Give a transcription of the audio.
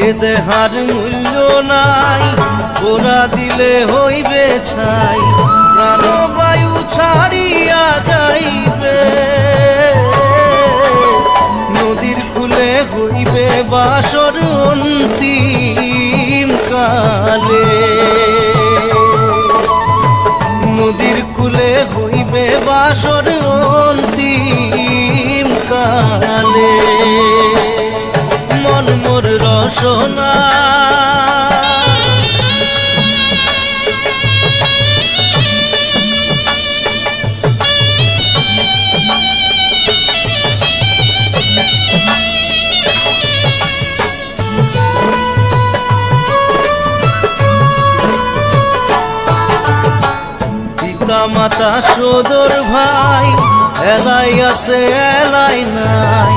এ দেহার মূল্য নাই, ওরা দিলে হইবে ছাই, প্রাণবায়ু ছাড়িয়া যাইবে। নদীর কূলে হইবে বাসর অন্তিম কালে, নদীর কূলে হইবে বাসর অন্তিম কালে। মন মোর রসনা পিতা মাতা সদর ভাই, এলাই আছে এলাই নাই,